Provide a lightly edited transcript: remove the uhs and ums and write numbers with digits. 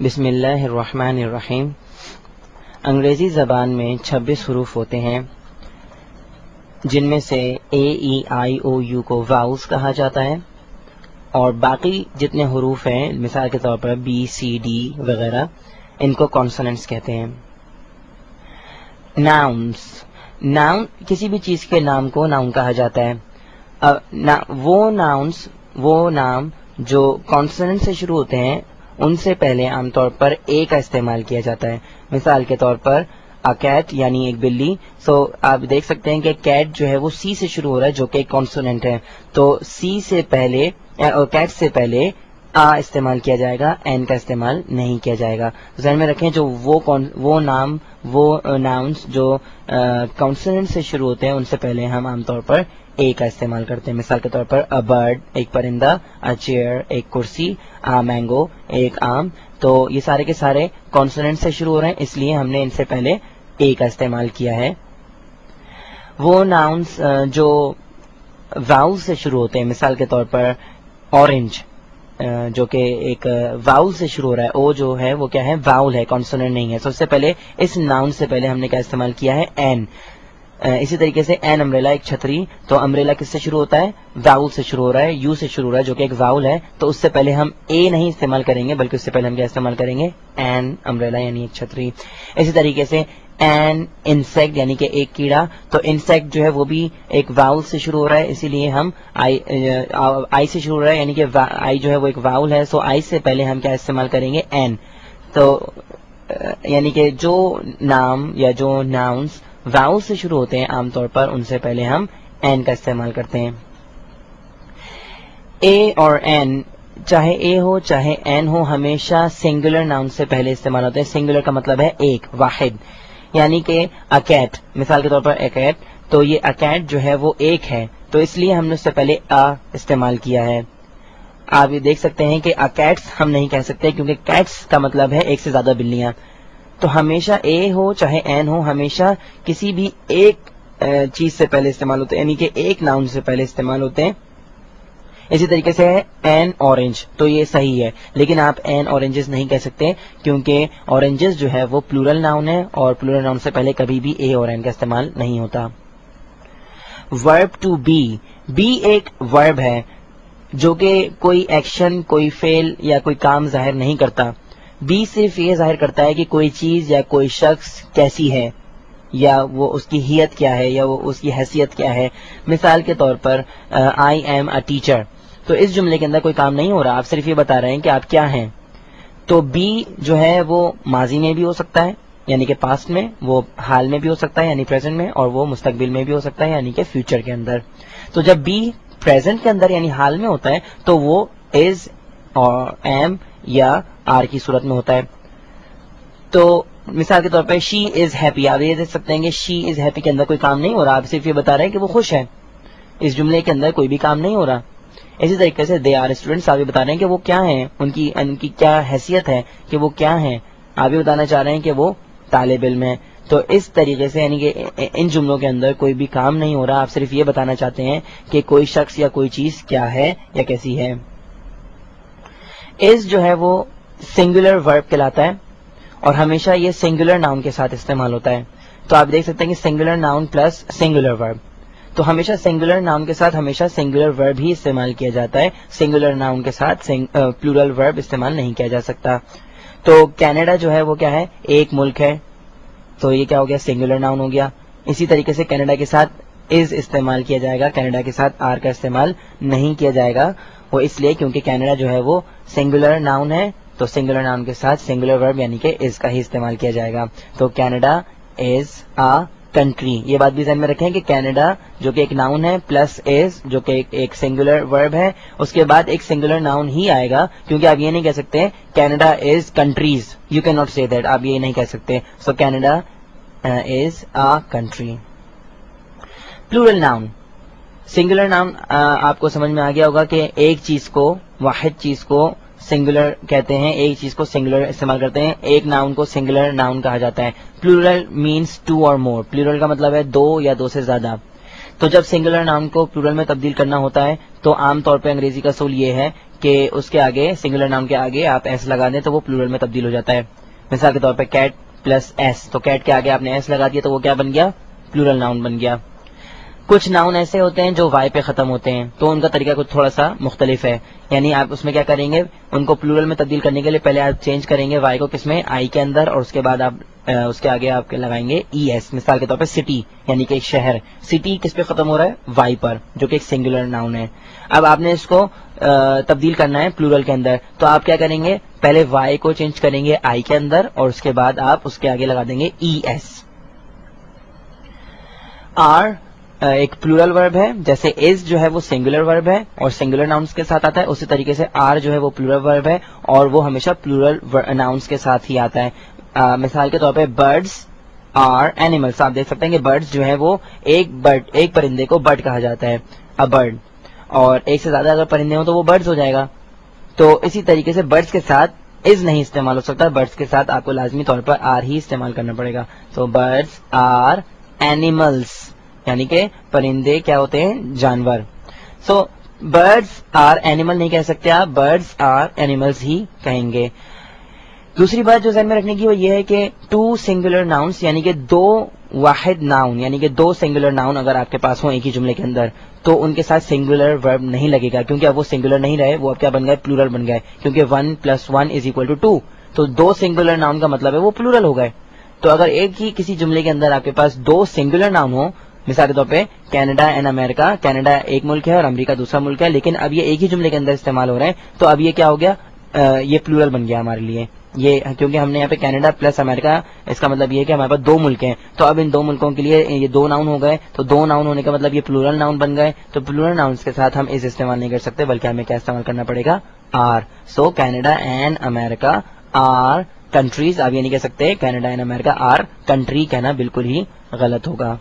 بسم اللہ الرحمن الرحیم. انگریزی زبان میں 26 حروف ہوتے ہیں جن میں سے اے ای آئی او یو کو واؤلز کہا جاتا ہے اور باقی جتنے حروف ہیں مثال کے طور پر بی سی ڈی وغیرہ ان کو کانسوننٹس کہتے ہیں. ناؤنس. ناؤن کسی بھی چیز کے نام کو ناؤن کہا جاتا ہے. وہ نام جو کانسوننٹ سے شروع ہوتے ہیں ان سے پہلے عام طور پر اے کا استعمال کیا جاتا ہے. مثال کے طور پر کیٹ یعنی ایک بلی. آپ دیکھ سکتے ہیں کہ کیٹ جو ہے وہ سی سے شروع ہو رہا ہے جو کہ ایک کانسوننٹ ہے, تو سی سے پہلے کیٹ سے پہلے استعمال کیا جائے گا, این کا استعمال نہیں کیا جائے گا. ذہن میں رکھیں جو وہ ناؤنس جو کانسوننٹ سے شروع ہوتے ہیں ان سے پہلے ہم عام طور پر اے کا استعمال کرتے ہیں. مثال کے طور پر اے برڈ ایک پرندہ, اے چیئر ایک کرسی, اے مینگو ایک آم. تو یہ سارے کے سارے کانسوننٹ سے شروع ہو رہے ہیں اس لیے ہم نے ان سے پہلے اے کا استعمال کیا ہے. وہ ناؤنس جو واؤل سے شروع ہوتے ہیں مثال کے طور پر اورنج جو کہ ایک واؤل سے شروع ہو رہا ہے, او جو ہے وہ کیا ہے واؤل ہے, کانسوننٹ نہیں ہے. سب سے پہلے اس ناؤن سے پہلے ہم نے کیا استعمال کیا ہے این. اسی طریقے سے این امبریلا ایک چھتری, تو امبریلا کس سے شروع ہوتا ہے واؤل سے شروع ہو رہا ہے, یو سے شروع ہو رہا ہے جو کہ ایک واؤل ہے, تو اس سے پہلے ہم اے نہیں استعمال کریں گے بلکہ اس سے پہلے ہم کیا استعمال کریں گے این امبریلا یعنی ایک چھتری. اسی طریقے سے این انسیکٹ یعنی کہ ایک کیڑا, تو انسیکٹ جو ہے وہ بھی ایک واؤل سے شروع ہو رہا ہے اسی لیے ہم آئی سے شروع ہو رہا ہے یعنی کہ آئی جو ہے وہ ایک واؤل ہے, سو آئی سے پہلے ہم کیا استعمال کریں گے این. تو یعنی کہ جو نام یا جو ناؤنس واؤل سے شروع ہوتے ہیں عام طور پر ان سے پہلے ہم این کا استعمال کرتے ہیں. اے اور این چاہے اے ہو چاہے این ہو ہمیشہ سنگولر ناؤن سے پہلے استعمال ہوتے ہیں. سنگولر کا مطلب ہے ایک, واحد, یعنی کہ اکیٹ مثال کے طور پر اکیٹ, تو یہ اکیٹ جو ہے وہ ایک ہے تو اس لیے ہم نے اس سے پہلے استعمال کیا ہے. آپ یہ دیکھ سکتے ہیں کہ اکیٹس ہم نہیں کہہ سکتے کیونکہ کیٹس کا مطلب ہے ایک سے زیادہ بلیاں. تو ہمیشہ اے ہو چاہے این ہو ہمیشہ کسی بھی ایک چیز سے پہلے استعمال ہوتے ہیں یعنی کہ ایک ناؤن سے پہلے استعمال ہوتے ہیں. اسی طریقے سے ہے این اورنج, تو یہ صحیح ہے لیکن آپ این اورنجز نہیں کہہ سکتے کیونکہ اورنجز جو ہے وہ پلورل ناؤن ہے اور پلورل ناؤن سے پہلے کبھی بھی اے اور این کا استعمال نہیں ہوتا. ورب ٹو بی. بی ایک ورب ہے جو کہ کوئی ایکشن, کوئی فعل یا کوئی کام ظاہر نہیں کرتا. بی صرف یہ ظاہر کرتا ہے کہ کوئی چیز یا کوئی شخص کیسی ہے یا وہ اس کی حیت کیا ہے یا وہ اس کی حیثیت کیا ہے. مثال کے طور پر آئی ایم اے ٹیچر, تو اس جملے کے اندر کوئی کام نہیں ہو رہا, آپ صرف یہ بتا رہے ہیں کہ آپ کیا ہیں. تو بی جو ہے وہ ماضی میں بھی ہو سکتا ہے یعنی کہ پاسٹ میں, وہ حال میں بھی ہو سکتا ہے یعنی پریزنٹ میں, اور وہ مستقبل میں بھی ہو سکتا ہے یعنی کہ فیوچر کے اندر. تو جب بی پریزنٹ کے اندر یعنی حال میں ہوتا ہے تو وہ از اور ایم یا آر کی صورت میں ہوتا ہے. تو مثال کے طور پر شی از ہیپی, آپ یہ دیکھ سکتے ہیں کہ شی از ہیپی کے اندر کوئی کام نہیں ہو رہا, آپ صرف یہ بتا رہے ہیں کہ وہ خوش ہے, اس جملے کے اندر کوئی بھی کام نہیں ہو رہا. اسی طریقے سے دے آر اسٹوڈنٹس, آپ یہ بتا رہے ہیں کہ وہ کیا ہیں, ان کی کیا حیثیت ہے کہ وہ کیا ہیں, آپ یہ بتانا چاہ رہے ہیں کہ وہ طالب علم ہے. تو اس طریقے سے یعنی کہ ان جملوں کے اندر کوئی بھی کام نہیں ہو رہا, آپ صرف یہ بتانا چاہتے ہیں کہ کوئی شخص یا کوئی چیز کیا ہے یا کیسی ہے. از جو ہے وہ سنگولر ورب کہلاتا ہے اور ہمیشہ یہ سنگولر ناؤن کے ساتھ استعمال ہوتا ہے. تو آپ دیکھ سکتے ہیں کہ سنگولر ناؤن پلس سنگولر ورب, تو ہمیشہ سنگولر ناؤن کے ساتھ ہمیشہ سنگولر ورب ہی استعمال کیا جاتا ہے. سنگولر ناؤن کے ساتھ پلورل ورب استعمال نہیں کیا جا سکتا. تو کینیڈا جو ہے وہ کیا ہے, ایک ملک ہے, تو یہ کیا ہو گیا سنگولر ناؤن ہو گیا. اسی طریقے سے کینیڈا کے ساتھ از استعمال کیا جائے گا, کینیڈا کے ساتھ آر کا استعمال نہیں کیا جائے گا. وہ اس لیے کیونکہ کینیڈا جو ہے وہ سنگولر ناؤن ہے, تو سنگولر ناؤن کے ساتھ سنگولر ورب یعنی کہ از کا ہی استعمال کیا جائے گا. تو کینیڈا از آ کنٹری, یہ بات بھی ذہن میں رکھیں کہ کینیڈا جو کہ ایک ناؤن ہے پلس از جو کہ ایک سنگولر ورب ہے, اس کے بعد ایک سنگولر ناؤن ہی آئے گا کیونکہ آپ یہ نہیں کہہ سکتے Canada is countries, you can not say that, آپ یہ نہیں کہہ سکتے. So Canada is a country. Plural noun. Singular noun آپ کو سمجھ میں آ گیا ہوگا کہ ایک چیز کو, واحد چیز کو سنگولر کہتے ہیں, ایک چیز کو سنگولر استعمال کرتے ہیں, ایک ناؤن کو سنگولر ناؤن کہا جاتا ہے. پلورل مینس ٹو اور مور, پلورل کا مطلب ہے دو یا دو سے زیادہ. تو جب سنگولر ناؤن کو پلورل میں تبدیل کرنا ہوتا ہے تو عام طور پہ انگریزی کا اصول یہ ہے کہ اس کے آگے سنگولر ناؤن کے آگے آپ ایس لگا دیں تو وہ پلورل میں تبدیل ہو جاتا ہے. مثال کے طور پہ کیٹ پلس ایس, تو کیٹ کے آگے آپ نے ایس لگا دیا تو وہ کیا بن گیا, پلورل ناؤن بن گیا. کچھ ناؤن ایسے ہوتے ہیں جو وائی پہ ختم ہوتے ہیں, تو ان کا طریقہ کچھ تھوڑا سا مختلف ہے. یعنی آپ اس میں کیا کریں گے, ان کو پلورل میں تبدیل کرنے کے لیے پہلے آپ چینج کریں گے وائی کو کس میں, آئی کے اندر, اور اس کے بعد آپ اس کے آگے آپ لگائیں گے ای ایس. مثال کے طور پہ سٹی یعنی کہ ایک شہر, سٹی کس پہ ختم ہو رہا ہے, وائی پر, جو کہ ایک سنگولر ناؤن ہے. اب آپ نے اس کو تبدیل کرنا ہے پلورل کے اندر, تو آپ کیا کریں گے, پہلے وائی کو چینج کریں گے آئی کے اندر, اور اس کے بعد آپ اس کے آگے لگا دیں گے ای ایس. آر ایک پلورل ورب ہے, جیسے از جو ہے وہ سنگولر ورب ہے اور سنگولر ناؤنس کے ساتھ آتا ہے, اسی طریقے سے آر جو ہے وہ پلورل ورب ہے اور وہ ہمیشہ پلورل ناؤنس کے ساتھ ہی آتا ہے. مثال کے طور پہ برڈس آر اینیملس, آپ دیکھ سکتے ہیں کہ برڈس جو ہے وہ ایک پرندے کو برڈ کہا جاتا ہے, ا برڈ, اور ایک سے زیادہ اگر پرندے ہوں تو وہ برڈز ہو جائے گا. تو اسی طریقے سے برڈس کے ساتھ از نہیں استعمال ہو سکتا, برڈس کے ساتھ آپ کو لازمی طور پر آر ہی استعمال کرنا پڑے گا. تو برڈس آر اینیملس یعنی کہ پرندے کیا ہوتے ہیں, جانور. سو برڈس آر اینیمل نہیں کہہ سکتے آپ, برڈس آر اینیملس ہی کہیں گے. دوسری بات جو ذہن میں رکھنے کی وہ یہ ہے کہ ٹو سنگولر ناؤنس یعنی کہ دو واحد ناؤن, یعنی کہ دو سنگولر ناؤن اگر آپ کے پاس ہوں ایک ہی جملے کے اندر, تو ان کے ساتھ سنگولر ورب نہیں لگے گا, کیونکہ اب وہ سنگولر نہیں رہے, وہ اب کیا بن گئے, پلورل بن گئے, کیونکہ 1 + 1 = 2. تو دو سنگولر ناؤن کا مطلب ہے وہ پلورل ہو گئے. تو اگر ایک ہی کسی جملے کے اندر آپ کے پاس دو سنگولر ناؤن ہوں, مثال کے طور پہ کینیڈا اینڈ امریکہ, کینیڈا ایک ملک ہے اور امریکہ دوسرا ملک ہے, لیکن اب یہ ایک ہی جملے کے اندر استعمال ہو رہے ہیں, تو اب یہ کیا ہو گیا, یہ پلورل بن گیا ہمارے لیے. یہ کیونکہ ہم نے یہاں پہ کینیڈا پلس امریکہ, اس کا مطلب یہ ہے کہ ہمارے پاس دو ملک ہیں, تو اب ان دو ملکوں کے لیے یہ دو ناؤن ہو گئے, تو دو ناؤن ہونے کا مطلب یہ پلورل ناؤن بن گئے. تو پلورل ناؤنس کے ساتھ ہم اس استعمال نہیں کر سکتے, بلکہ ہمیں کیا استعمال کرنا پڑے گا, are. So Canada and America are countries, آپ یہ نہیں کہہ سکتے Canada and America are country, کہنا بالکل ہی غلط ہوگا.